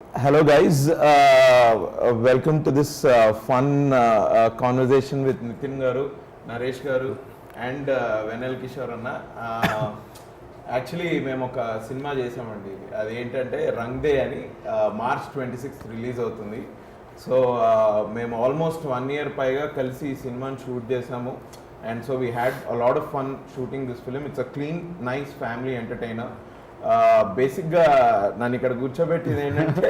Hello, guys. Welcome to this fun conversation with Nitin Garu, Naresh Garu, and Venel Kishore Anna. Actually మేము ఒక cinema చేసామండి, అది ఏంటంటే రంగ్ దే అని మార్చ్ 26 రిలీజ్ అవుతుంది. సో మేము ఆల్మోస్ట్ 1 year పైగా కలిసి ఈ సినిమాని షూట్ చేసాము. And so we had a lot of fun shooting this film. It's a clean nice family entertainer. బేసిక్గా నన్ను ఇక్కడ కూర్చోబెట్టింది ఏంటంటే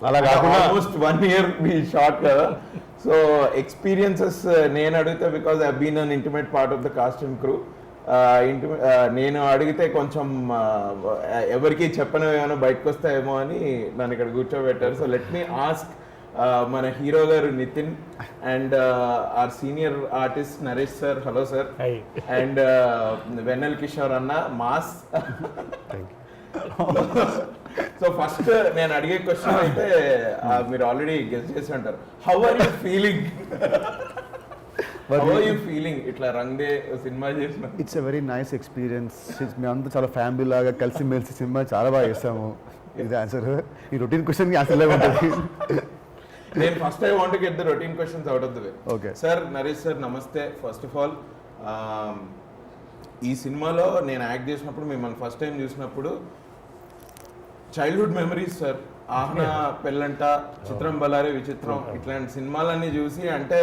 అలా కాకుండా ఆల్మోస్ట్ 1 year మీ షార్ట్ కదా. సో ఎక్స్పీరియన్సెస్ నేను అడిగితే, because I been an intimate part of the cost and crew, నేను అడిగితే కొంచెం ఎవరికి చెప్పను ఏమైనా బయటకు వస్తాయేమో అని నన్ను ఇక్కడ కూర్చోబెట్టారు. సో లెట్ మీ ఆస్క్ మన హీరో గారు Nitin and our senior artist Naresh sir. Hello sir. And Vennela Kishore అన్న మాస్. సో ఫస్ట్ నేను అడిగే క్వశ్చన్ అయితే మీరు ఆల్రెడీ గెస్ చేసి ఉంటారు. How are you feeling? How are you feeling? ఇట్లా రంగ్ దే సినిమా చేసిన it's a very nice experience. మేమంతా చాలా ఫ్యామిలీ లాగా కలిసి మెలిసి సినిమా చాలా బాగా చేస్తాము. ఇది ఆన్సర్. ఈ రొటీన్ క్వశ్చన్కి ఆన్సర్ లాగా ఉంటుంది. నేను first I want to get the routine questions out of the way. Okay sir, Naresh sir నమస్తే. ఫస్ట్ ఆఫ్ ఆల్ ఈ సినిమాలో నేను యాక్ట్ చేసినప్పుడు, మిమ్మల్ని ఫస్ట్ టైం చూసినప్పుడు చైల్డ్హుడ్ మెమరీస్ సార్. ఆహ్నా, పెళ్ళంట, చిత్రం బలారే విచిత్రం, ఇట్లాంటి సినిమాలన్నీ చూసి, అంటే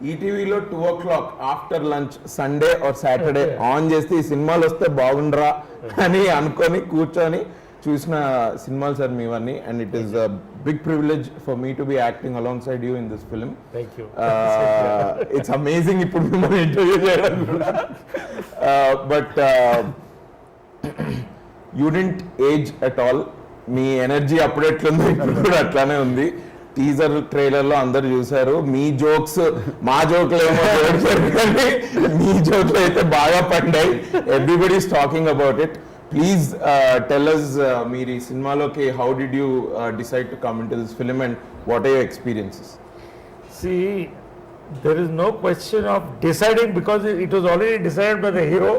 ఈటీవీలో 2 o'clock after lunch Sunday or Saturday on చేస్తే ఈ సినిమాలు వస్తే బాగుండరా అని అనుకొని కూర్చొని చూసిన సినిమాలు సార్ మీవన్నీ. And it is a big privilege for me to be acting alongside you in this film. It's amazing ఇప్పుడు మిమ్మల్ని ఇంటర్వ్యూ చేయడం కూడా. But you didn't age at all. మీ ఎనర్జీ అప్పుడు ఎట్లుందో ఇప్పుడు కూడా అట్లానే ఉంది. టీజర్ ట్రైలర్ లో అందరు చూసారు. మీ జోక్స్ మా జోక్లు ఏమో కానీ మీ జోక్లు అయితే బాగా పండాయి. Everybody is talking about it. Please tell us మీరు ఈ సినిమాలోకి how did you decide to come into this film and what are your experiences? See, there is no question of deciding because it was already decided by the hero,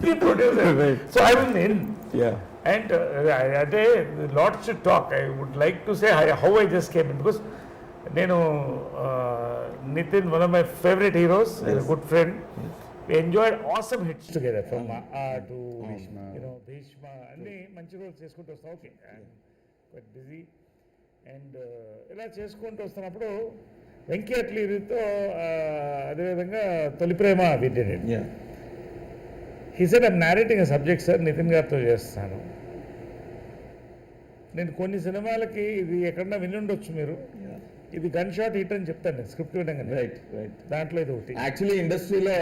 the producer. So I was in. Yeah. And lots to talk. I would like to say how I just came in, because Nitin, one of my favorite heroes, is a good friend. We enjoyed awesome hits together from to Bhishma. And manchi roles cheskuntu vasta. Okay, I'm quite busy. And ఇలా చేసుకుంటూ వస్తున్నప్పుడు వెంకీ అట్లీతో అదేవిధంగా తొలి ప్రేమ విద్య. He said I'm narrating a subject sir, Nithiin గారితో చేస్తాను. నేను కొన్ని సినిమాలకి ఇది ఎక్కడన్నా వినుండొచ్చు మీరు, ఇది గన్ షాట్ హిట్ అని చెప్తాను నేను స్క్రిప్ట్ వినగానే. Right right. దాంట్లో ఇది ఒకటి. యాక్చువల్లీ ఇండస్ట్రీలో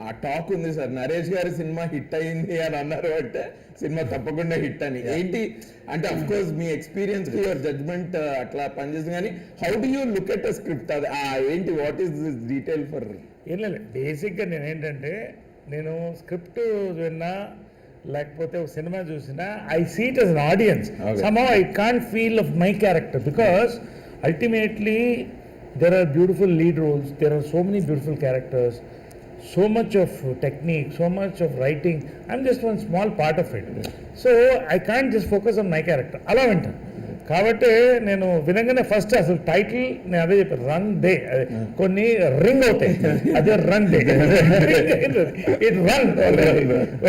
ఆ టాక్ ఉంది సార్, నరేష్ గారి సినిమా హిట్ అయింది అని అన్నారు అంటే సినిమా తప్పకుండా హిట్ అని. ఏంటి అంటే, అఫ్ కోర్స్ మీ ఎక్స్పీరియన్స్ కి యువర్ జడ్జ్మెంట్ అట్లా పనిచేస్తుంది, కానీ how do you look at a script? అది ఏంటి, what is this detail for? ఏం లేదు, బేసిక్గా నేనేంటంటే, నేను స్క్రిప్ట్ విన్నా లేకపోతే ఒక సినిమా చూసినా I see it as an audience. Somehow I can't feel of my character, because ultimately there are beautiful lead roles, there are so many beautiful characters, so much of technique, so much of writing. I'm just one small part of it, so I can't just focus on my character. అలా వింటాను కాబట్టి నేను వినగానే first అసలు title నేను అదే చెప్పాను, రంగ్ day. కొన్ని రింగ్ అవుతాయి, అదే రంగ్ డే, ఇట్ రంగ్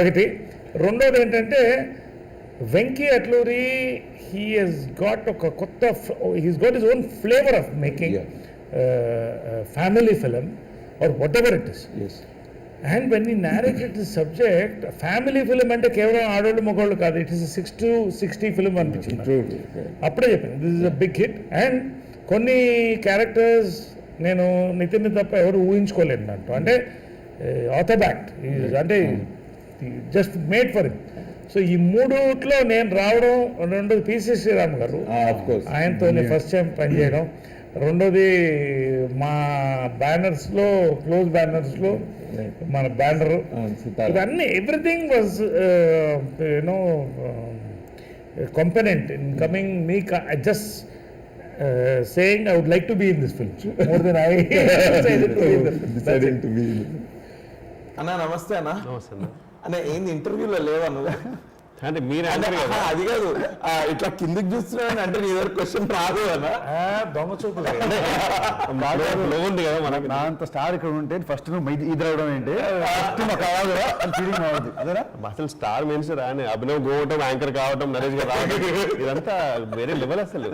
ఒకటి. రెండోది ఏంటంటే, Venky Atluri, he has got he's got his own flavor of making family film or whatever it is. Yes. And when he narrated the subject, family film అంటే కేవలం ఆడోళ్ళు మగోళ్ళు కాదు, ఇట్ ఈస్ 6 to 60 ఫిల్మ్ అనిపించింది. అప్పుడే చెప్పాను, this is a big hit. And కొన్ని characters నేను నితిన్ తప్ప ఎవరు ఊహించుకోలేదు దాంట్లో. అంటే ఆథోబ్యాక్ట్ అంటే just made for him. So ఈ మూడుట్లో నేను రావడం, రెండోది పిసి శ్రీరామ్ గారు, ఆయనతో ఫస్ట్ టైం పనిచేయడం, రెండోది మా బ్యానర్స్లో, క్లోజ్ బ్యానర్స్లో మన బ్యానర్, ఇవన్నీ everything was you know కంపెనెంట్ in coming me. Just saying I would like to be in this film more than I decided to be. అన్నా నమస్తే. అన్న ఏంది ఇంటర్వ్యూలో లేవా నువ్వు? అంటే మీరు అంటారు కదా అది కాదు ఇట్లా కిందికి చూస్తున్నాను అంటే నీ దగ్గర క్వశ్చన్ రాదు కదా. దొంగ చూపులు లో ఉంది కదా మనకు. నా అంత స్టార్ ఇక్కడ ఉంటే ఫస్ట్ నువ్వు ఇది రావడం ఏంటి, ఫస్ట్ మాకు కావాలి అని ఫీలింగ్ అవుతుంది అదేనా. అసలు స్టార్ మీన్స్ రాని అభినవ్ గోవటం, యాంకర్ కావటం, నరేష్ గారు రావడం, ఇదంతా వేరే లెవెల్ అసలు.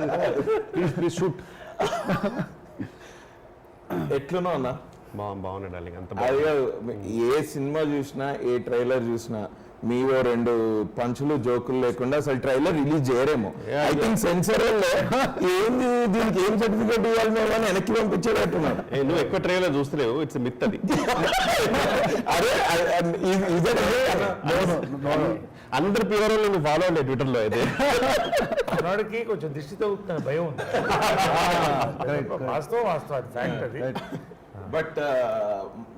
Please shoot. ఎట్లునో అన్నా బాగున్నాడు డార్లింగ్, అంత అది కాదు, ఏ సినిమా చూసినా ఏ ట్రైలర్ చూసినా మీవో 2 పంచులు జోకులు లేకుండా అసలు ట్రైలర్ రిలీజ్ చేయరేమో. ఐ థింక్ సెన్సర్ ఏంది దీనికి ఏం సర్టిఫికేట్ ఇవ్వాలి మేము అని వెనక్కి పంపించేటట్టున్నాను. నువ్వు ఎక్కువ ట్రైలర్ చూస్తలేవు, ఇట్స్ మిత్ అది. అదే అందరు ప్యూర్ నువ్వు ఫాలో అవ్వలే ట్విట్టర్ లో అయితే. మనోడికి కొంచెం దిష్టి తగ్గుతున్న భయం ఉంది. వాస్తవం అది ఫ్యాక్ట్ అది. But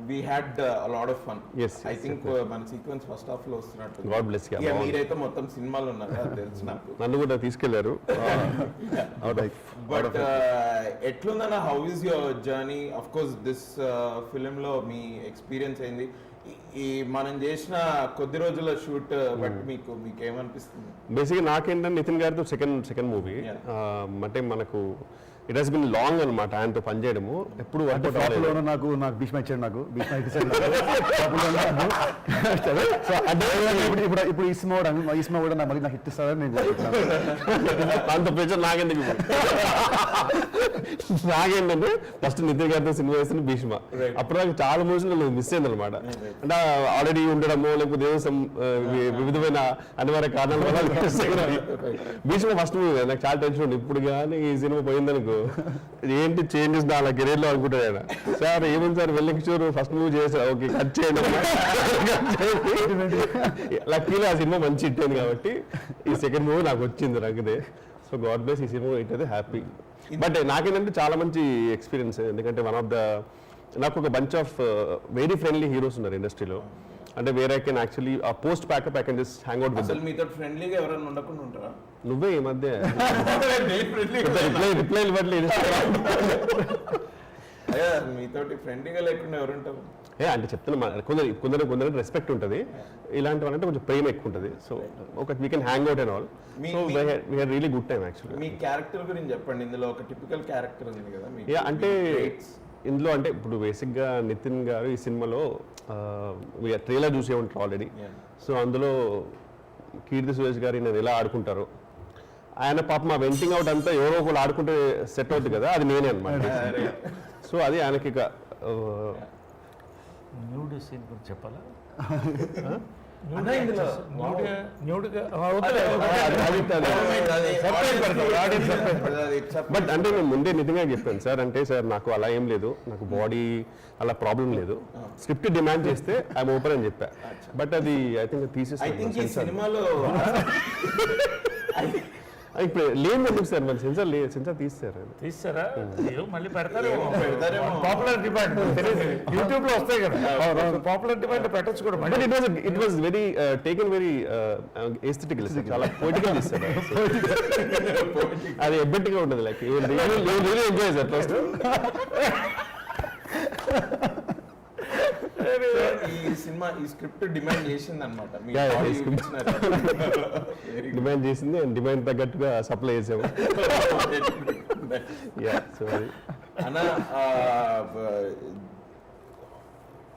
we had lot of fun. Yes, I yes, think మన సీక్వెన్స్ ఫస్ట్ హాఫ్ లో వస్తున్నట్టు. God bless you. ఇక మీరైతే మొత్తం సినిమాలు ఉన్నారు అది తెలుసు నాకు. నన్ను కూడా తీసుకెళ్లారు. బట్ ఎట్లుందన్న, how is your journey? Of course this film లో మీ ఎక్స్పీరియన్స్ అయింది, ఈ మనం చేసిన కొద్ది రోజుల షూట్ బట్ మీకేమనిపిస్తుంది? బేసిక్గా నాకేంటంటే నితిన్ గారితో సెకండ్ మూవీ. అంటే మనకు ఇట్ హాస్ బిన్ లాంగ్ అనమాట ఆయనతో పనిచేయడము. ఎప్పుడు నాకు భీష్మ ఇచ్చాడు, నాకు భీష్మ ఇచ్చాడు. ఇప్పుడు ఈ సినిమా కూడా మళ్ళీ నాకు హిట్ ఇస్తారని నేను అంత ప్రెషర్ నాకెందుకు. నాకేంటంటే ఫస్ట్ నితిన్ గారితో సినిమా వేస్తున్న భీష్మ. అప్పుడు నాకు చాలా మూవీస్ నేను మిస్ అయింది అనమాట. అంటే ఆల్రెడీ ఉండడము లేకపోతే వివిధమైన అనివార్య కారణాల వల్ల భీష్మ ఫస్ట్ మూవీ నాకు చాలా టెన్షన్ ఉంది. ఇప్పుడు కానీ ఈ సినిమా పోయిందనుకో ఏంటి చేంజెస్ నా కెరీర్ లో అనుకుంటాడు ఆయన. సార్ ఏముంది సార్ వెల్లకిషోర్ ఫస్ట్ మూవీ చేశారు, ఓకే కట్ చేయండి. లక్కీలో ఆ సినిమా మంచి హిట్ అయింది కాబట్టి ఈ సెకండ్ మూవీ నాకు వచ్చింది నాకుదే. సో గాడ్ బ్లెస్, ఈ సినిమా హిట్ అయితే హ్యాపీ. బట్ నాకేంటంటే చాలా మంచి ఎక్స్పీరియన్స్, ఎందుకంటే నాకు ఒక bunch of very friendly heroes ఉన్నారు ఇండస్ట్రీలో. అంటే వేరే I can actually post pack up I can just hang out with. మీతో ఫ్రెండ్లీగా ఎవరైనా ఉండకుండా ఉంటారా? నువ్వే ఈ మధ్య రిప్లై ఇవ్వట్లేదు. మీతోటి ఫ్రెండ్లీగా లేకుండా ఎవరుంటారు? అంటే చెప్తున్నా, కొందరు రెస్పెక్ట్ ఉంటుంది, ఇలాంటి వాళ్ళంటే కొంచెం ప్రేమ ఎక్కువ ఉంటుంది. సో ఒక we can hang out and all. So we had really good time actually. Me character గురించి చెప్పండి. ఇందులో ఒక టిపికల్ క్యారెక్టర్ ఉంది కదా అంటే ఇందులో అంటే ఇప్పుడు బేసిక్గా నితిన్ గారు ఈ సినిమాలో ట్రైలర్ చూసే ఉంటారు ఆల్రెడీ. సో అందులో కీర్తి సురేష్ గారు నేను ఎలా ఆడుకుంటారు, ఆయన పాప మా వెంటింగ్ అవుట్ అంతా ఎవరో ఒకళ్ళు ఆడుకుంటే సెట్ అవుతుంది కదా, అది నేనే అనమాట. సో అది ఆయనకి ఇక న్యూడ్ సీన్ గురించి చెప్పాలా? బట్ అంటే నేను ముందే నిజంగా చెప్పాను సార్, అంటే సార్ నాకు అలా ఏం లేదు, నాకు బాడీ అలా ప్రాబ్లం లేదు, స్క్రిప్ట్ డిమాండ్ చేస్తే ఐఎమ్ ఓపెన్ అని చెప్పా. బట్ అది ఐ థింక్ తీసేసి సినిమాలో ఇప్పుడు లేదు ఎందుకు సార్, మన సెన్సార్ తీస్తారా మళ్ళీ పెడతారేమో. పాపులర్ డిమాండ్ యూట్యూబ్ లో వస్తాయి కదా, పాపులర్ డిమాండ్ పెట్టచ్చు కూడా. But it was very taken very aesthetical, చాలా పొయిటికల్ తీస్తారు. అది ఎబ్బెట్ గా ఉంటుంది, లైక్ ఎంజాయ్ సార్ ఫస్ట్. ఈ సినిమా ఈ స్క్రిప్ట్ డిమాండ్ చేసింది అనమాట, డిమాండ్ చేసింది, డిమాండ్ తగ్గట్టుగా సప్లై చేసాము. అన్న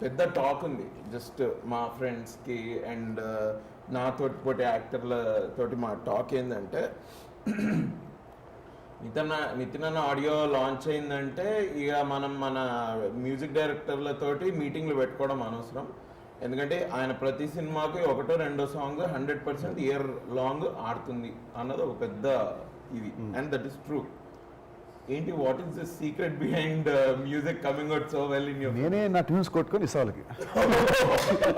పెద్ద టాక్ ఉంది జస్ట్ మా ఫ్రెండ్స్ కి అండ్ నాతోటి పోటీ యాక్టర్ల తోటి మా టాక్ ఏంటంటే, నితిన్ అన్న ఆడియో లాంచ్ అయిందంటే ఇక మనం మన మ్యూజిక్ డైరెక్టర్లతోటి మీటింగ్లు పెట్టుకోవడం అనవసరం, ఎందుకంటే ఆయన ప్రతి సినిమాకి 1 or 2 సాంగ్ 100% ఇయర్ లాంగ్ ఆడుతుంది అన్నది ఒక పెద్ద ఇది. And that is true. ఏంటి, what is the secret behind music coming out so well in your? నేనే నా ట్యూన్స్ కొట్టుకొని ఇస్తా వాళ్ళకి,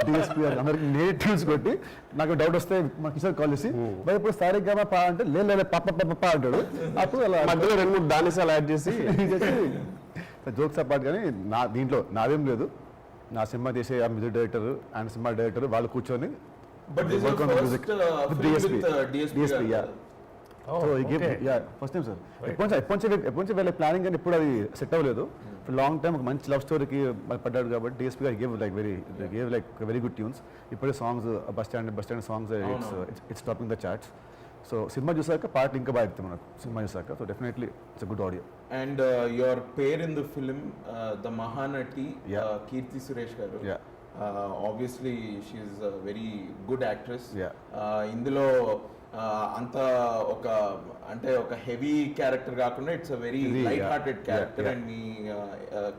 డిఎస్పీ అందరికి నేనే ట్యూన్స్ కొట్టి, నాకు డౌట్ వస్తే మా కిషోర్ కాల్ చేసి మరి ఇప్పుడు సారీగా పా అంటే లేదు పప్ప అంటాడు. అప్పుడు అలా మధ్యలో 2-3 దానిసాలు యాడ్ చేసి జోక్స్ అపార్ట్. కానీ దీంట్లో నాదేం లేదు, నా సినిమా చేసే ఆ music director and cinema director వాళ్ళు కూర్చొని Oh, సో ఈ game okay. Yeah first time sir ఎప్పటి వెళ్ళే ప్లానింగ్ కానీ ఎప్పుడు అది సెట్ అవ్వలేదు ఫర్ లాంగ్ టైం ఒక మంచి లవ్ స్టోరీకి పడ్డాడు కాబట్టి డిఎస్పీ గారు gave like very good tunes ఇప్పుడే songs bus stand songs it's topping the charts so cinema చూసాక పాటలు ఇంకా బాగా ఎక్కుతాయి మనకు సినిమా చూసాక so definitely it's good audio and your pair in the film the Mahanati Keerthy Suresh గారు Yeah. Obviously she's very good actress Yeah. ఇందులో అంత ఒక అంటే ఒక హెవీ క్యారెక్టర్ కాకుండా it's a very Really, light yeah. Hearted character Yeah. And me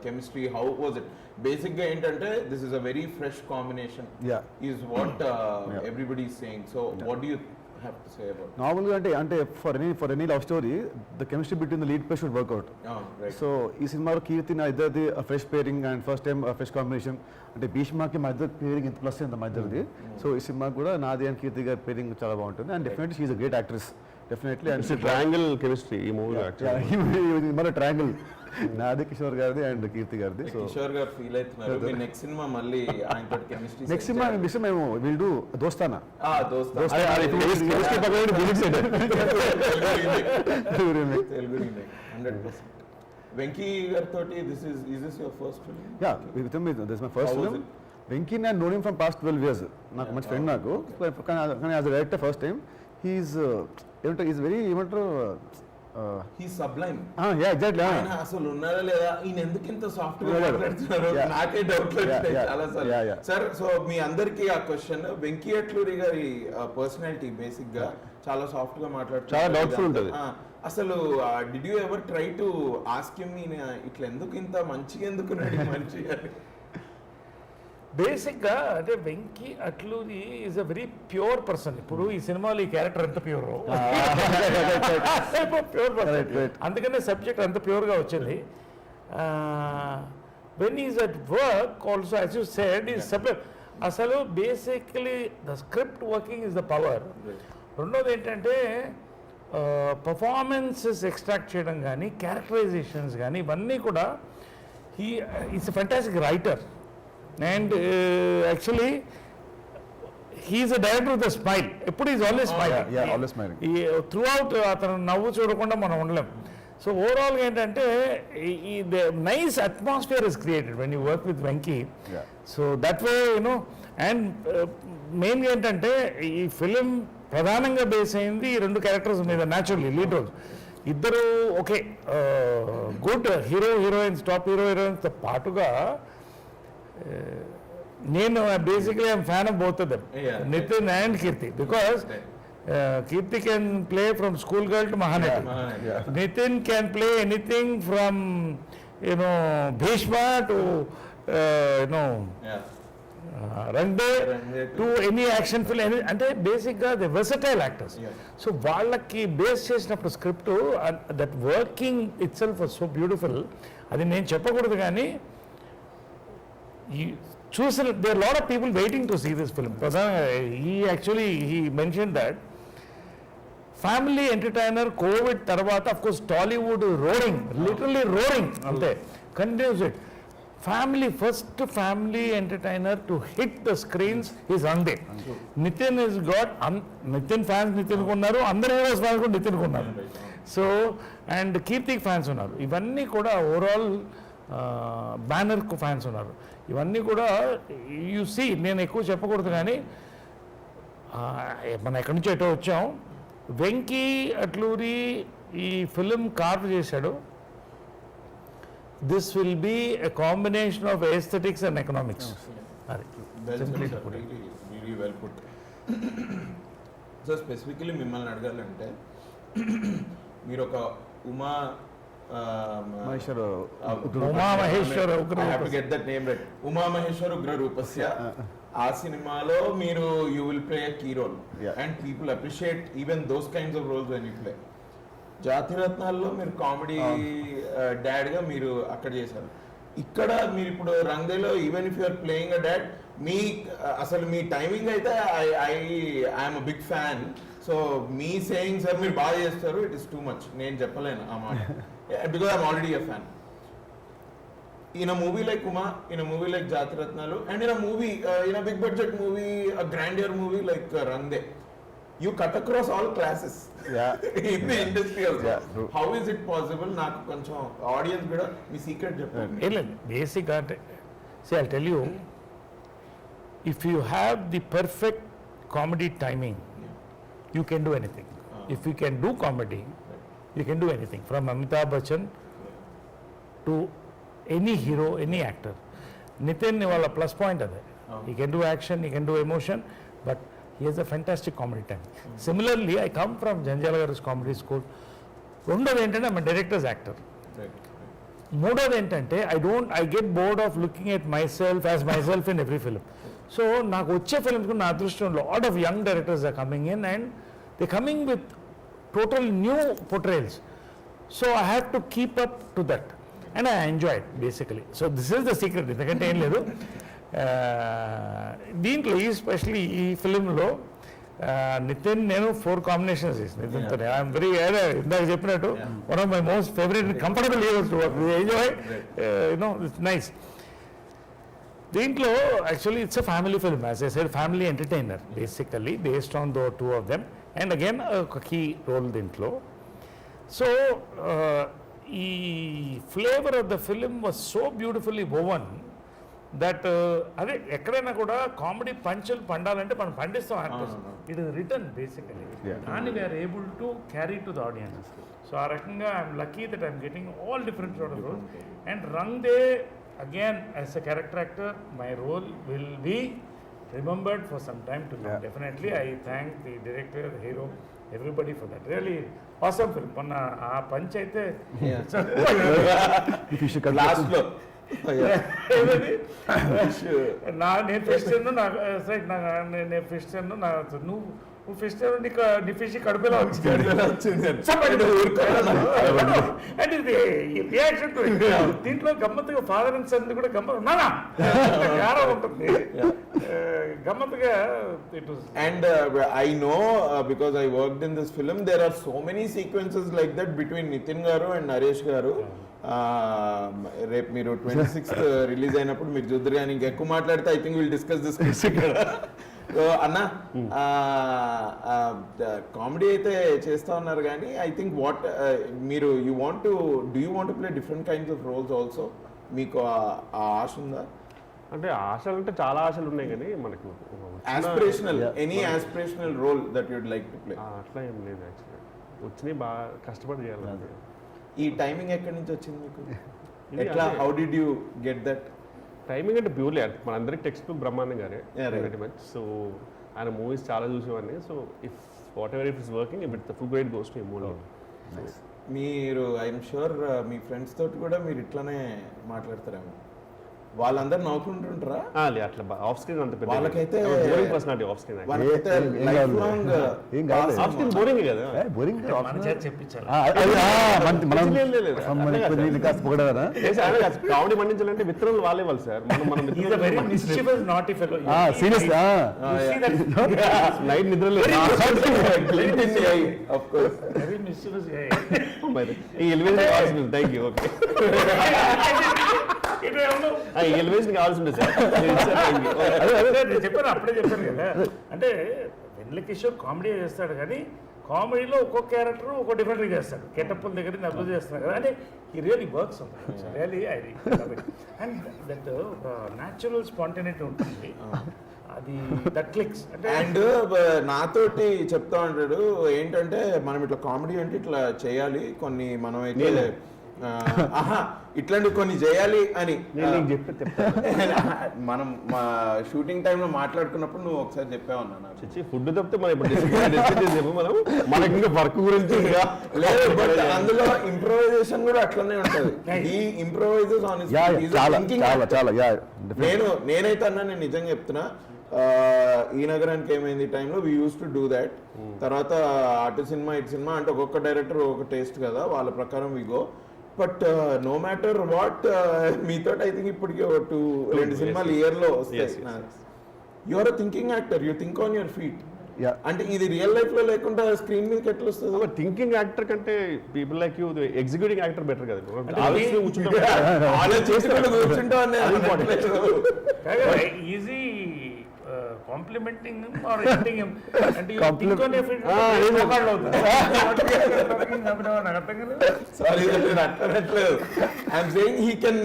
chemistry how was it basic గా ఏంటంటే this is a very fresh combination Yeah. Is what Yeah. Everybody is saying so what do you have to say about నార్మల్గా అంటే for any love story the chemistry between the lead pair should work out right so ఈ సినిమాలో కీర్తి నా ఇద్దరిది fresh pairing and first time fresh combination అంటే భీష్మకి మా ఇద్దరు పేరింగ్ ఇంత ప్లస్ ఇంత మా ఇద్దరిది సో ఈ సినిమాకి కూడా నాది అండ్ కీర్తి గారి పేరింగ్ చాలా బాగుంటుంది and definitely she's a great actress definitely and triangle chemistry ఈ మూవీ మన ట్రయాంగిల్ నాది కిషోర్ గారిది అండ్ కీర్తి గారిది సో కిషోర్ గారు ఫీల్ అవుతున్నారు మీ నెక్స్ట్ సినిమా మళ్ళీ ఆయనతో కెమిస్ట్రీ నెక్స్ట్ సినిమా విషయం మేము విల్ డూ దోస్తానా దోస్తా కెమిస్ట్రీ పక్కన ఫిజిక్స్ తెలుగు రీమేక్ 100%. వెంకీ గారితో this your first film yeah with me this my first How was film Venky నేను నోన్ ఫ్రమ్ పాస్ట్ 12 years నాకు మంచి ఫ్రెండ్ నాకు కానీ as a director first time he's ఏమంటారు ఈజ్ వెరీ ఏమంటారు he sublime yeah exactly ఆయన అసలు ఉన్నారా లేదా ఈయన ఎందుకు ఇంత సాఫ్ట్ గా Yeah. మాట్లాడుతున్నారు Yeah. నాకే డౌట్ Yeah. చాలా sir Yeah, yeah. Sir so మీ అందరికి ఆ క్వశ్చన్ వెంకీ అట్లూరి గారి పర్సనాలిటీ బేసిక్ గా చాలా సాఫ్ట్ గా మాట్లాడుతున్నారు చాలా doubtful ఉంటది. అసలు did you ever try to ask him ఇట్లా ఎందుకు ఇంత మంచిగా ఎందుకు ఉన్నాడు మనిషి అని బేసిక్ గా అంటే Venky Atluri is a very pure person ఇప్పుడు ఈ సినిమాలో ఈ క్యారెక్టర్ ఎంత ప్యూర్ ప్యూర్ Right, right. అందుకనే సబ్జెక్ట్ అంత ప్యూర్ గా వచ్చింది when is at work also as you said is subject అసలు basically the script working is the power రెండోది ఏంటంటే పర్ఫార్మెన్సెస్ ఎక్స్ట్రాక్ట్ చేయడం కానీ క్యారెక్టరైజేషన్స్ కానీ ఇవన్నీ కూడా he is a fantastic writer and actually he's a director with a smile ఎప్పుడు is always smile yeah, always smiling. ఈ త్రూ అవుట్ అతను నవ్వు చూడకుండా మనం ఉండలేం సో ఓవరాల్గా ఏంటంటే ఈ nice atmosphere is created when you work with Venky Yeah. So that way you know and మెయిన్గా ఏంటంటే ఈ ఫిలిం ప్రధానంగా బేస్ అయింది ఈ రెండు క్యారెక్టర్స్ మీద న్యాచురల్లీ లీడ్ రోల్స్ ఇద్దరు ఓకే గుడ్ హీరోయిన్స్ టాప్ హీరోయిన్స్తో పాటుగా నేను basically I'm fan of both of them Yeah. Nitin and Keerthy because Kirti can play from schoolgirl to Mahanati. Yeah. Nitin can play anything from, Bhishma to, Yeah. Rangde Rangde to any action film. అంటే బేసిక్గా the versatile actors Yeah. So వాళ్ళకి base చేసినప్పుడు script that working itself was so beautiful అది నేను చెప్పకూడదు కానీ చూసిన there lot of people waiting to see this film he mention that family entertainer Covid తర్వాత of course Tollywood roaring literally roaring అంతే continues it first family entertainer to hit the screens is అందే Nithiin is got Nithiin fans Nithiin ఉన్నారు అందరు heroes fans కూడా నితిన్ ఉన్నారు so and కీర్తిక్ fans ఉన్నారు ఇవన్నీ కూడా ఓవరాల్ బ్యానర్ ఫ్యాన్స్ ఉన్నారు ఇవన్నీ కూడా యూ సీ నేను ఎక్కువ చెప్పకూడదు కానీ మనం ఎక్కడి నుంచి ఎటో వచ్చాం వెంకీ అట్లూరి ఈ ఫిలిం కార్వ్ చేశాడు this will be a combination of aesthetics and economics అది Really well put. So specifically మిమ్మల్ని అడగాలంటే మీరు ఒక Uma Umamaheswara get that name right Uma Maheswara Ugra Roopasya ఆ సినిమాలో మీరు you will play a key role Yeah. And people appreciate even those kinds of roles when you play జాతిరత్నాల్లో మీరు కామెడీ డాడ్ గా మీరు అక్కడ చేశారు ఇక్కడ మీరు ఇప్పుడు రంగేలో even if you're playing a dad మీ అసలు మీ టైమింగ్ అయితే I'm a big fan so మీ సేయింగ్ సార్ మీరు బాగా చేస్తారు ఇట్ ఇస్ టూ మచ్ నేను చెప్పలేను ఆ మాట because I'm already a fan in a movie like Uma, in a movie like Jatiratnalu, and in a movie, in a big budget movie, a grandeur movie like Rangde, you cut across all classes Yeah. in the industry also. Yeah, true. How is it possible? నాకు కొంచెం audience కూడా మీ secret చెప్పండి. ఏం లేదు బేసిక్గా అంటే see I tell you if you have the perfect comedy timing you can do anything. If you can do comedy you can do anything from Amitabh Bachchan to any hero any actor. Nitin వాళ్ళ plus point అదే. He can do action, he can do emotion, but he he's a fantastic comedy time. Similarly I come from Jandhyala గారి comedy school. రెండోది ఏంటంటే I'm directors actor. మూడోది ఏంటంటే I get bored of looking at myself as myself in every film. So నాకు వచ్చే films కూడా నా అదృష్టం lot of young directors are coming in and they coming with total new portrayals. So I have to keep up to that and I enjoy it basically. So this is the secret, ఎందుకంటే ఏం లేదు. దీంట్లో ఈ specially ఈ ఫిలింలో నితిన్ నేను 4 combinations చేసిన నితిన్తో. I'm very ఇందాక చెప్పినట్టు one of my most favourite comfortable heroes to work. Enjoy you know it's nice. దీంట్లో actually it's a family film, as I said family entertainer basically based on those 2 of them and again ఒక key role దీంట్లో. So ఈ flavour of the film was so beautifully woven that అదే ఎక్కడైనా కూడా comedy పంచులు పండాలంటే మనం పండిస్తాం actors. It is return basically దాన్ని we're able to carry to the audience. So ఆ రకంగా I'm lucky that I'm getting all different sort of roles. And Rang De again as a character actor my role will be remembered for some time to come. Definitely I thank the director, hero, everybody for that. Really awesome film. మొన్న ఆ punch అయితే last లో నేను fish నేను fish నువ్వు fish నీ fish కడుపులో వచ్చింది. అండ్ ఇది రియాక్షన్ దీంట్లో గమ్మత్తుగా ఫాదర్ అండ్ సన్ కూడా గమ్మత్ గారం ఉంటుంది గమ్మత్తుగా. And I know because I worked in this film, there are so many sequences like that between Nitin garu and Naresh garu. రేపు మీరు 26th రిలీజ్ అయినప్పుడు మీరు చూద్దరు, కానీ ఇంకెక్కువ మాట్లాడితే I think will discuss this ఇక్కడ. అన్న కామెడీ అయితే చేస్తా ఉన్నారు, కానీ ఐ థింక్ వాట్ మీరు you want to play different kinds of roles also. మీకు ఆ ఆశ ఉందా? అంటే ఆశలు అంటే చాలా ఆశలు ఉన్నాయి, కానీ మనకు aspirational, any aspirational role that you'd like to play? అట్లా ఏం లేదు యాక్చువల్గా. వచ్చినాయి బాగా కష్టపడి చేయాలి. ఈ టైమింగ్ ఎక్కడి నుంచి వచ్చింది మీకు? ఎట్లా, how did you get that timing? అంటే ప్యూర్లీ మనందరికి టెక్స్ట్ బుక్ బ్రహ్మాండం గారే వెరీ మచ్. సో ఆయన మూవీస్ చాలా చూసేవాడిని. So if what ever if is working if it the full great goes to movie. మీరు ఐఎమ్ షూర్ మీ ఫ్రెండ్స్ తోటి కూడా మీరు ఇట్లానే మాట్లాడతారేమో. వాళ్ళందరూ నవ్వుకుంటుంటారా? అట్లా ఆఫ్ స్క్రీన్ అంత పెద్ద వాళ్ళకైతే boring personality off screen. Off screen boring కదా, చెప్పించాలి. కామెడీ పండించాలంటే మిత్రులు వాళ్ళే వాళ్ళు సార్. మనం నైట్ నిద్ర థ్యాంక్ యూ. ఓకే ఎలివేషన్ కావాల్సి ఉంటుంది సార్. చెప్పాను, అప్పుడే చెప్పాను కదా. అంటే వెన్నెల కిషోర్ కామెడీ చేస్తాడు, కానీ కామెడీలో ఒక్కొక్క క్యారెక్టర్ ఒక్కో డిఫరెంట్గా చేస్తాడు. గెటప్పుల దగ్గర నుంచి అబ్జర్వ్ చేస్తున్నాడు కదా. అంటే ఈ really works really and that ఒక న్యాచురల్ స్పాంటేనిటీ ఉంటుంది, అది దట్ క్లిక్స్. అంటే అండ్ నాతోటి చెప్తా ఉంటాడు ఏంటంటే, మనం ఇట్లా కామెడీ అంటే ఇట్లా చేయాలి, కొన్ని మనం అయితే ఇట్లాంటి కొన్ని చేయాలి అని మనం మా షూటింగ్ టైంలో మాట్లాడుకున్నప్పుడు నువ్వు ఒకసారి చెప్పావన్నా నాకు. ఫుడ్ తప్పితే మనం ఇప్పుడు మనం మనకి ఇంకా వర్క్ గురించి లేదు, బట్ అందులో ఇంప్రూవైజేషన్ కూడా అట్లనే ఉంటుంది. ఈ ఇంప్రూవైజెస్ నేనైతే అన్నా, నేను నిజంగా చెప్తున్నా, ఈ నగరానికి ఏమైంది టైంలో we used to do that. తర్వాత అటు సినిమా ఇటు సినిమా అంటే ఒక్కొక్క డైరెక్టర్ ఒక టేస్ట్ కదా, వాళ్ళ ప్రకారం we go. But no matter what మీతో ఐ థింక్ ఇప్పటికి 2 సినిమాలు ఇయర్లో వస్తాయి. You are a thinking actor, you think on your feet. అంటే ఇది రియల్ లైఫ్ లో లేకుండా స్క్రీన్ మీదకి ఎట్లా వస్తుంది? థింకింగ్ యాక్టర్ కంటే people like you executing actor better కదా. Is he complimenting or hinting him అంటే యు Compliment- థింక్ ఆన్ ఎఫ్ ఇట్ ఒకళ్ళు అవుతుంది నాకు అర్థం కాలేదు. సారీ నేను అట్లనట్లేదు. ఐఎమ్ సేయింగ్ హీ కెన్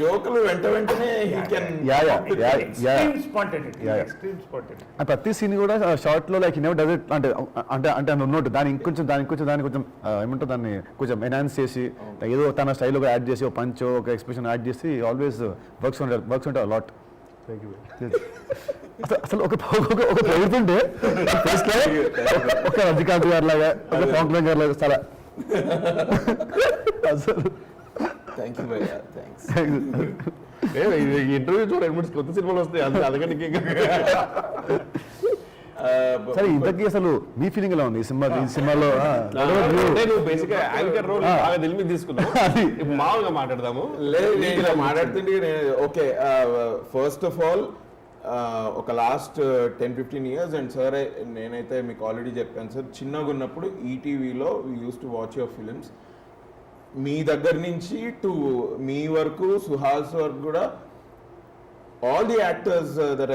జోకులు వెంటనే he can Extreme spontaneity. Yeah, yeah. Extreme spontaneity. ఆ ప్రతి సీన్ కూడా షార్ట్ లో లైక్ నెవర్ డస్ ఇట్ అంటే అంటే అంటే ఉన్నట్టు దాని ఇంకొంచెం దాని కొంచెం ఏమంటారు దాన్ని కొంచెం ఎన్హాన్స్ చేసి ఏదో తన స్టైల్ ఒక యాడ్ చేసి ఒక పంచ్ ఒక ఎక్స్ప్రెషన్ యాడ్ చేసి ఆల్వేస్ వర్క్స్ ఉంటాయి లాట్. Thank you. అసలు ఒక ప్రభుత్వంటే ఒక రజనీకాంత్ గారి లాగా ఒక పవన్ కళ్యాణ్ గారి లాగా చాలా అసలు థ్యాంక్ యూ భయ్యా, థ్యాంక్స్. ఈ ఇంటర్వ్యూ చూడ కొత్త సినిమాలు వస్తాయి అందుకని సరే ఇంతకీ అసలు మీ ఫీలింగ్ ఎలా ఉంది ఈ సినిమాలో నువ్వు బేసిక్ యాంకర్ రోల్ బాగా తెలిమి తీసుకున్నావు. ఇప్పుడు మామూలుగా మాట్లాడదాము. లేదు నేను ఇలా మాట్లాడుతుంటే ఓకే ఫస్ట్ ఆఫ్ ఆల్ ఒక లాస్ట్ 10-15 ఇయర్స్ అండ్ సార్ నేనైతే మీకు ఆల్రెడీ చెప్పాను సార్, చిన్నగా ఉన్నప్పుడు ఈటీవీలో we used to watch your films. మీ దగ్గర నుంచి టు మీ వరకు సుహాస్ వరకు కూడా all the actors that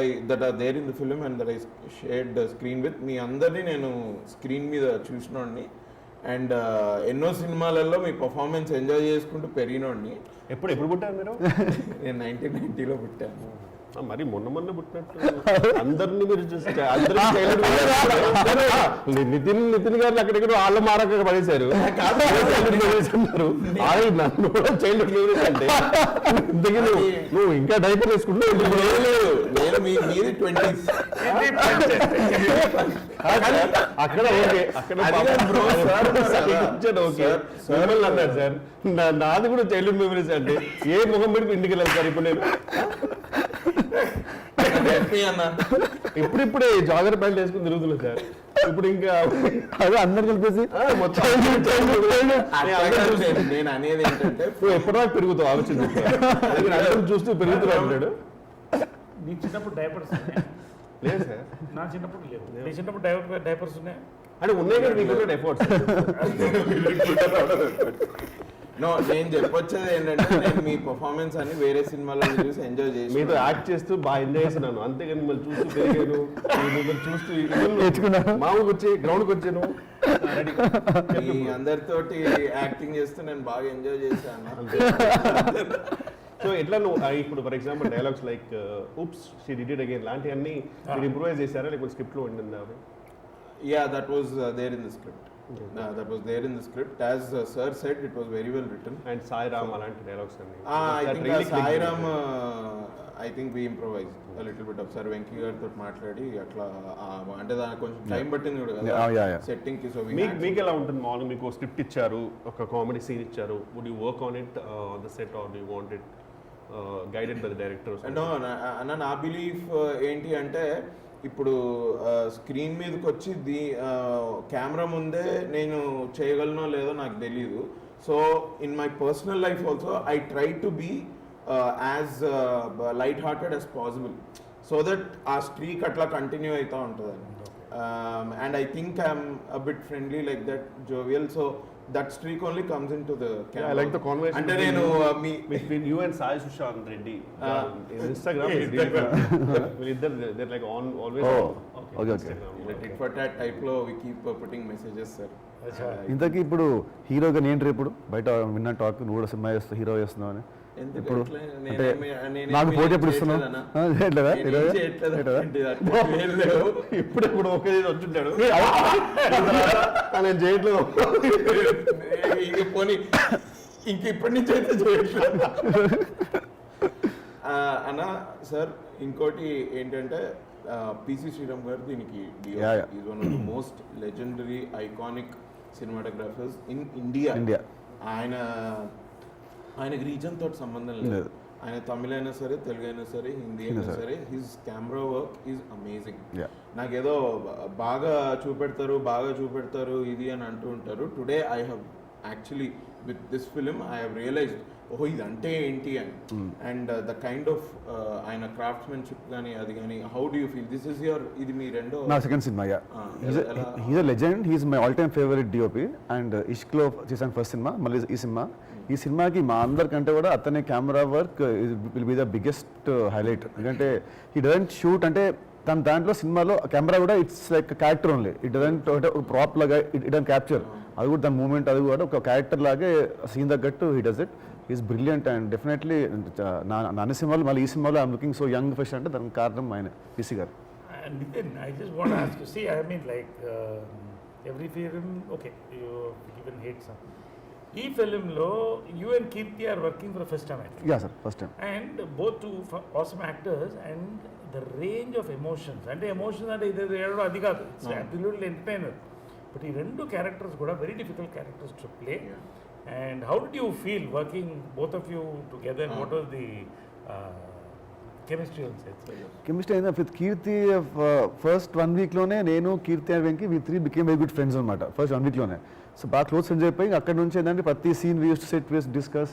are there in the film and that I shared screen with మీ అందరినీ నేను స్క్రీన్ మీద చూసినోడిని అండ్ ఎన్నో సినిమాలలో మీ పర్ఫార్మెన్స్ ఎంజాయ్ చేసుకుంటూ పెరిగినోడిని. ఎప్పుడు పుట్టారు మీరు? నేను 1990లో పుట్టాను. మరి మొన్న పుట్టినట్టు అందరినీ మీరు చూస్తే నితిన్ గారిని అక్కడెక్కడ వాళ్ళ మారక పడేశారు. నన్ను కూడా చైల్డ్హుడ్ మెమరీస్ అంటే ఇంతకీ నువ్వు ఇంకా డైపర్ వేసుకుంటూ నేను మీది 20s. అక్కడ ఓకే మిమ్మల్ని అన్నారు సార్. నాది కూడా చైల్డ్హుడ్ మెమరీస్ అంటే ఏ ముఖం పెట్టి ఇంటికి వెళ్ళాలి సార్ ఇప్పుడు నేను. ఇప్పుడిప్పుడే జాగర్ ప్యాంట్ వేసుకుని తిరుగుతున్నాను సార్. ఇప్పుడు ఇంకా అదే అందరు కలిపేసి మొత్తం నేను అనేది ఏంటంటే నువ్వు ఎప్పటిదాకా పెరుగుతావు ఆలోచన చూస్తూ పెరుగుతున్నావు అంటాడు. నీ చిన్నప్పుడు డైపర్స్ లేదు సార్, నా చిన్నప్పుడు లేవు. నీ చిన్నప్పుడు డైపర్స్ ఉన్నాయి అంటే ఉన్నాయి కానీ మీకు ఎఫర్ట్స్. నో నేను చెప్పొచ్చేది ఏంటంటే నేను మీ పర్ఫార్మెన్స్ అని వేరే సినిమాలలో చూసి ఎంజాయ్ చేసి మీతో యాక్ట్ చేస్తూ బాగా ఎంజాయ్ చేస్తున్నాను. అంతేగాని మిమ్మల్ని చూస్తూ పెరిగాను, మిమ్మల్ని చూస్తూ నేర్చుకున్నాను. మామూలుగా వచ్చి గ్రౌండ్కి వచ్చాను. మీ అందరితోటి యాక్టింగ్ చేస్తూ నేను బాగా ఎంజాయ్ చేశాను. సో ఎట్లా నువ్వు ఇప్పుడు for example dialogues like oops she did it again లాంటివన్నీ మీరు ఇంప్రూవైజ్ చేశారా లేకపోతే స్క్రిప్ట్లో ఉండిందా? Yeah, that was there in the script. That was there in the script. As sir said, it was very well written. And Sai Ram అలాంటి dialogues అన్ని I think Sai Ram, I think we improvised a little bit of Sir Venki గారితో మాట్లాడి అట్లా అంటే దానికి కొంచెం time పట్టింది కూడా కదా సెట్టింగ్ కి. సో మీకు ఎలా ఉంటుంది మామూలుగా మీకు స్క్రిప్ట్ ఇచ్చారు, ఒక కామెడీ సీన్ ఇచ్చారు, would you work on it on the set or you want it guided by the director? అన్న నా బిలీఫ్ ఏంటి అంటే ఇప్పుడు స్క్రీన్ మీదకి వచ్చి కెమెరా ముందే నేను చేయగలనో లేదో నాకు తెలియదు. So in my personal life also I try to be as light hearted as possible so that ఆ స్ట్రీక్ అట్లా కంటిన్యూ అవుతూ ఉంటుందని. And I think I'm a bit friendly like that jovial. So that streak only comes into the camera. Yeah, I like the conversation అంటే నేను between you and Sai Sushant Reddy in Instagram. They're like on always okay. tit for tat type లో we keep putting messages sir. ఇంతకీ ఇప్పుడు హీరోగా నేను రేపు బయట విన్న టాక్ నువ్వు కూడా సినిమా చేస్తావు, హీరో చేస్తున్నావు అని. ఇప్పుడు అంటే నాకు పోటీ ఎప్పుడు ఇస్తున్నావు? ఇప్పుడు ఒకే వచ్చింటాడు నేను చేయట్లేదు. పోనీ ఇంక ఇప్పటి నుంచి అయితే చేయట్లేదు అన్న. సార్ ఇంకోటి ఏంటంటే పిసి శ్రీరామ్ గారు దీనికి is one of the most legendary iconic cinematographers in India. ఆయనకి రీజన్ తోటి సంబంధం లేదు. ఆయన తమిళ అయినా సరే, తెలుగు అయినా సరే, హిందీ అయినా సరే, his camera work is amazing. నాకేదో బాగా చూపెడతారు ఇది అని అంటూ ఉంటారు. Today I have actually with this film I have realised ఓహో ఇది అంటే ఏంటి అని. అండ్ ద కైండ్ ఆఫ్ ఆయన క్రాఫ్ట్స్మెన్షిప్ కానీ అది కానీ how do you feel this is your ఇది మీ రెండో నా second cinema. He's a legend, he's my all time favourite DOP. And ఇష్క్లో చేశాను ఫస్ట్ సినిమా, మళ్ళీ ఈ సినిమాకి మా అందరికంటే కూడా అతని camera work will be the biggest highlight. ఎందుకంటే హీ డజంట్ షూట్ అంటే దాంట్లో సినిమాలో కెమెరా కూడా it's like character only. It doesn't prop లాగా ఇట్ డజంట్ క్యాప్చర్. అది కూడా దాని మూమెంట్ అది కూడా ఒక క్యారెక్టర్ లాగే సీన్ తగ్గట్టు he does it. Is brilliant and definitely అన్ని సినిమాలు మళ్ళీ ఈ సినిమాలో I'm looking so young fresh అంటే దానికి కారణం ఆయన పీసీ గారు. And Nitin, I just want to ask you, see, I mean, like, every film, okay, you even hate some. ఈ ఫిలింలో you and Keerthy are working for first time, yeah sir, first time. And both two awesome actors, and the range of emotions, అంటే emotions అంటే ఇది ఏడో అది కాదు, it's absolutely entertainer. But ఈ రెండు క్యారెక్టర్స్ కూడా very difficult characters to play. And how do you feel working both of you together? What was the chemistry on set? Chemistry అయినా విత్ కీర్తి ఫస్ట్ 1 వీక్లోనే నేను Keerthy and Venky we 3 became very good friends అనమాట first 1 వీక్లోనే. So బాగా close friends అయిపోయి అక్కడ నుంచి ఏంటంటే ప్రతి scene we used to set ways discuss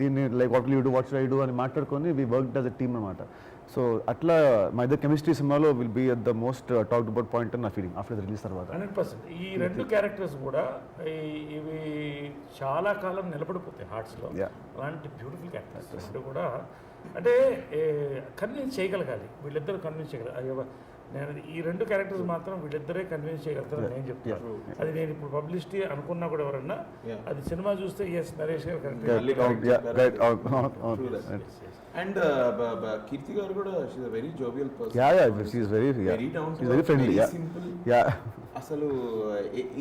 దీన్ని like what you do what should I do అని మాట్లాడుకొని we work as a team అనమాట. సో అట్లా మా ఇద్దరు కెమిస్ట్రీ సినిమాలో will be at the most talked about point అని నా ఫీలింగ్ ఆఫ్టర్ ద రిలీజ్ తర్వాత. 100%. ఈ రెండు క్యారెక్టర్స్ కూడా ఇవి చాలా కాలం నిలబడిపోతాయి హార్ట్స్లో. అలాంటి బ్యూటిఫుల్ క్యారెక్టర్స్ రెండు కూడా. అంటే కన్విన్స్ చేయగలగాలి, వీళ్ళిద్దరు కన్విన్స్ చేయగలగాలి. నేను ఈ రెండు క్యారెక్టర్స్ మాత్రం వీళ్ళిద్దరే కన్విన్స్ చేయగలుగుతారని నేను చెప్తాను. అది నేను ఇప్పుడు పబ్లిసిటీ అనుకున్నా కూడా ఎవరన్నా అది సినిమా చూస్తే ఎస్ నరేష్ గారు కరెక్ట్. అండ్ కీర్తి గారు కూడా she is very jovial person. She is very very friendly. Simple. అసలు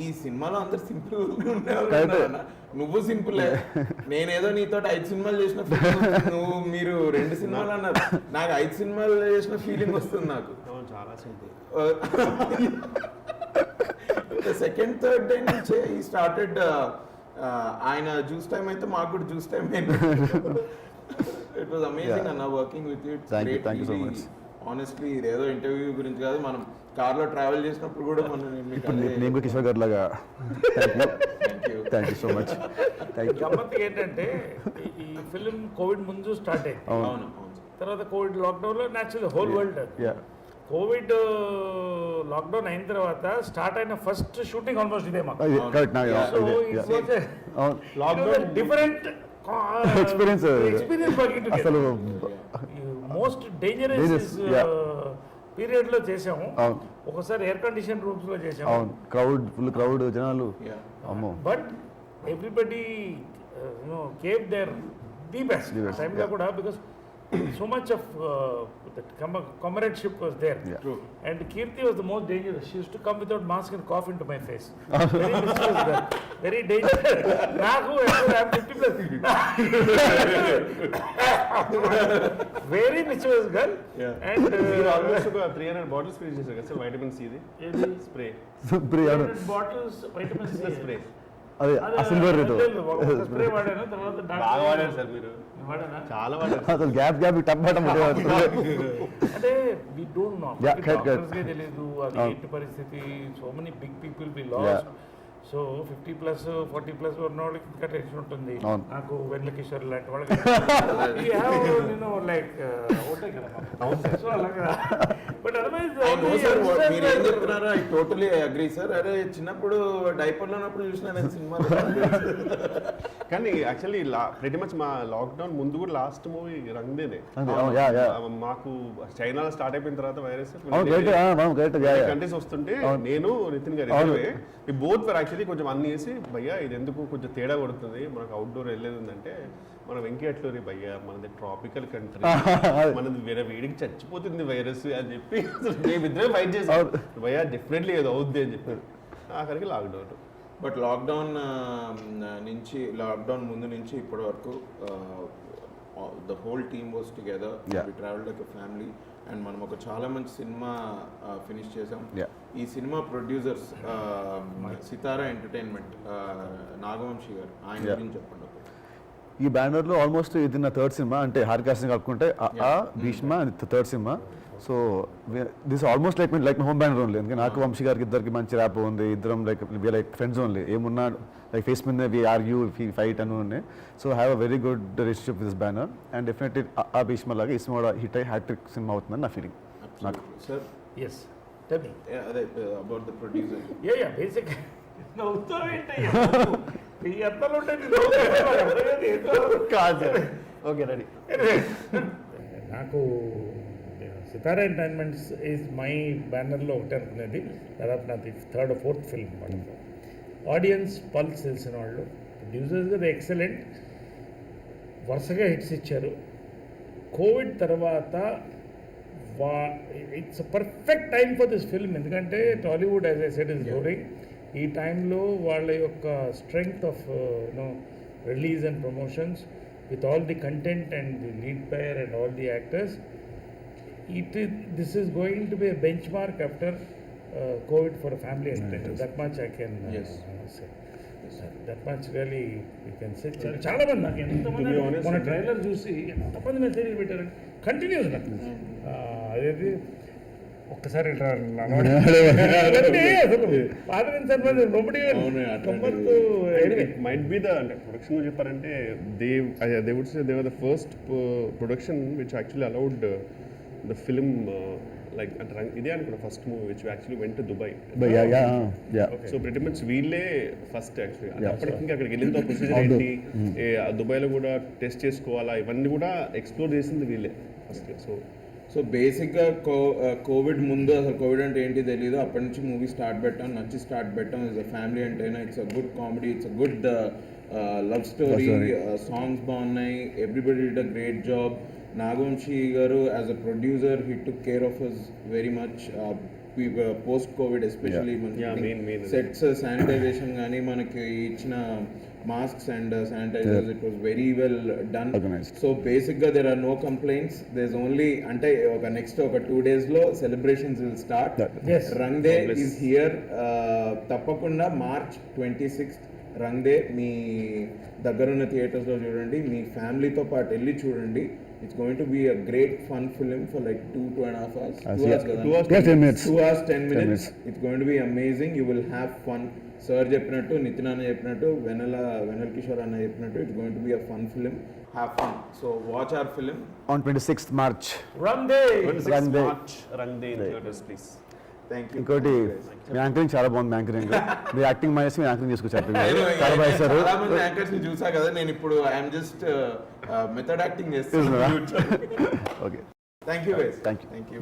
ఈ సినిమాలో అందరు సింపుల్ ఉండేవాళ్ళు. నువ్వు సింపులే. నేనేదో నీతో 5 సినిమాలు చేసిన నువ్వు మీరు 2 సినిమాలు అన్నారు. నాకు 5 సినిమాలు చేసిన ఫీలింగ్ వస్తుంది నాకు. చాలా సింపుల్. సెకండ్ థర్డ్ డే నుంచే ఈ స్టార్టెడ్. ఆయన జ్యూస్ టైం అయితే మాకు కూడా జ్యూస్ టైం అయింది. ఇట్ వాజ్ అమేజింగ్ అన్న working with you. Thank you so much. Honestly ఇదేదో ఇంటర్వ్యూ గురించి కాదు, మనం కార్లో ట్రావెల్ చేసినప్పుడు కూడా మనం నేను కిషోర్ గారు లాగా. Thank you so much. గమ్మత్తు ఏంటంటే ఈ ఫిలిం కోవిడ్ ముందు స్టార్ట్ అయింది. అవును. తర్వాత కోవిడ్ లాక్డౌన్లో natural whole world. Covid lockdown అయిన తర్వాత స్టార్ట్ అయిన ఫస్ట్ షూటింగ్ ఆల్మోస్ట్ ఇదే మాకు. డిఫరెంట్ ఎక్స్పీరియన్స్ అసలు మోస్ట్ డేంజరస్ పీరియడ్ లో చేసాము. ఒకసారి ఎయిర్ కండిషన్ రూమ్స్ లో చేసాము. ఫుల్ క్రౌడ్ జనాలు. అమ్మో. But everybody gave their the best టైంలో కూడా, because so much of that comradeship was there. True. And Kirti was the most dangerous. She used to come without mask and cough into my face. Very mischievous girl. Very dangerous. Naku, I'm 50 plus. Very mischievous girl. Yeah. And మీరు almost ఒక 300 bottles finish చేశారు కదా sir, vitamin C the spray. 300 bottles vitamin C spray. అదే silver spray వాడాను. తర్వాత బాగా వాడారు sir మీరు. వాడానా? చాలా వాడారు. అసలు గ్యాప్ టప్పటం అంటే we don't know, Yeah, correct. డాక్టర్స్కే తెలియదు అది ఏంటి పరిస్థితి. So many big people we lost. So 50+ 40+ ఉన్న వాళ్ళకి ఇంకా టెన్షన్ ఉంటుంది. నాకు వెన్నెల కిషోర్ లాంటి వాళ్ళకి నేను లైక్ ఉంటాయి కదా. సో అలాగా. బట్ మీరు ఏం చెప్తున్నారో ఐ టోటలీ అగ్రీ సార్. అరే చిన్నప్పుడు డైపర్లో ఉన్నప్పుడు చూసిన నేను సినిమా. కానీ యాక్చువల్లీ ప్రెటీ మచ్ మా లాక్డౌన్ ముందు కూడా లాస్ట్ మూవీ రంగ్దేనే. మాకు చైనాలో స్టార్ట్ అయిపోయిన తర్వాత వైరస్ కంట్రీస్ వస్తుంటే నేను నితిన్ గారు బోత్ వర్ యాక్చువల్లీ కొంచెం అన్ని వేసి భయ్యా ఇది ఎందుకు కొంచెం తేడా కొడుతుంది, మనకు అవుట్డోర్ వెళ్ళేది ఉందంటే మన వెంకీ అట్లూరి భయ్యా మనది ట్రాపికల్ కంట్రీ, మనది వేరే వేడికి చచ్చిపోతుంది వైరస్ అని చెప్పి మేమిద్దరే ఫైట్ చేసాం. భయ్యా డెఫినెట్లీ ఏదో అవుద్ది అని చెప్పి ఆఖరికి లాక్డౌన్. బట్ లాక్డౌన్ ముందు నుంచి ఇప్పటి వరకు the whole team was together. We travelled like a family. And మనం ఒక చాలా మంచి సినిమా ఫినిష్ చేసాం. ఈ సినిమా ప్రొడ్యూసర్స్ సితారా ఎంటర్టైన్మెంట్ నాగవంశీ గారు, ఆయన గురించి చెప్పండి. ఈ బ్యానర్లో ఆల్మోస్ట్ ఇది నా థర్డ్ సినిమా, అంటే హార్కాస్టింగ్ కలుపుకుంటే Bheeshma third cinema. So this almost like my home banner only. ఎందుకంటే నాకు వంశీ గారికి ఇద్దరికి మంచి ర్యాప్ ఉంది. ఇద్దరం లైక్ ఫ్రెండ్స్ ఓన్లీ. ఏమున్నా లైక్ ఫేస్ మీద వి ఆర్గ్యూ ఫైట్ అని ఉన్నాయి. So have a very good relationship with this banner. And definitely ఆ భీష్మ లాగా ఈ సినిమా కూడా హిట్ అయ్యి హ్యాట్రిక్ సినిమా అవుతుందని నా ఫీలింగ్. నాకు సార్ ఎస్ టెల్ మీ అదే about the producer. Yeah basic నవ్వుతావు ఏంటయ్యా ఈ అత్తలు ఉంటాయి. కాదు సార్. Okay ready. నాకు సితారా ఎంటర్టైన్మెంట్స్ ఈజ్ మై బ్యానర్లో ఒకటి అనుకునేది, దాదాపు నాది 3rd or 4th ఫిల్మ్ అనమాట. ఆడియన్స్ పల్స్ తెలిసిన వాళ్ళు, ప్రొడ్యూసర్స్గా ది ఎక్సలెంట్, వరుసగా హిట్స్ ఇచ్చారు. కోవిడ్ తర్వాత it's perfect time for this film, ఎందుకంటే Tollywood as I said is growing. ఈ టైంలో వాళ్ళ యొక్క strength of release and promotions with all the content and the lead player and all the actors, this is going to be a benchmark after Covid for family entertainment. That much I can say. That much really you can say. చాలా మంది నాకు ఎంతమంది మన trailer చూసి ఎంతమంది మెసేజ్లు పెట్టారంటే continues అదేది ఒక్కసారి మైట్ బి ద అంటే ప్రొడక్షన్ చెప్పారంటే they would say they were the first production which actually allowed the film like అంటే ఇదే అనుకున్నా first movie which actually went to Dubai. So pretty much వీళ్ళే ఫస్ట్ యాక్చువల్లీ. అప్పటికి ఇంకా అక్కడికి వెళ్ళిన ప్రొసీజర్ ఏంటి, దుబాయ్లో కూడా టెస్ట్ చేసుకోవాలా, ఇవన్నీ కూడా ఎక్స్ప్లోర్ చేసింది వీళ్ళే ఫస్ట్. సో బేసిక్గా కోవిడ్ ముందు అసలు కోవిడ్ అంటే ఏంటి తెలియదు, అప్పటి నుంచి మూవీ స్టార్ట్ పెట్టాం, నచ్చి స్టార్ట్ పెట్టాం. It's a family entertainer, it's a good comedy, it's a good love story, songs బాగున్నాయి, everybody did a great job. Nagavamsi గారు as a producer he took care of us very much post Covid, especially sets sanitisation కానీ మనకి ఇచ్చిన masks and sanitizers, it was very well done. Organized. So basically there are no complaints. There's only ante oka next oka 2 days lo celebrations will start. Yes. Rang Day is here. Tappakunda March 26th Rang Day మీ దగ్గరున్న థియేటర్స్లో చూడండి, మీ ఫ్యామిలీతో పాటు వెళ్ళి చూడండి. It's going to be a great fun film for like 2.5 hours. 2 hours 10 minutes. It's going to be amazing. You will have fun. Sir చెప్పినట్టు, నితిన్ అన్న చెప్పినట్టు, వెనల్ కిషోర్ అన్న చెప్పినట్టు, it's going to be a fun film. Have fun. So watch hour film on 26th March. Run Day. Run Day in theaters, please. Thank you. ఇంకోటి మీ anchoring చాలా బాగుంది. Anchoring మీ acting minus మీ anchoring చేసుకొచ్చారు చాలా బాగా చేశారు. చాలా మంది యాంకర్స్ ని చూసా కదా, నేను ఇప్పుడు ఐఎమ్ జస్ట్ మెథడ్ యాక్టింగ్ చేస్తున్నాను. Okay thank you guys. Thank you. Thank you.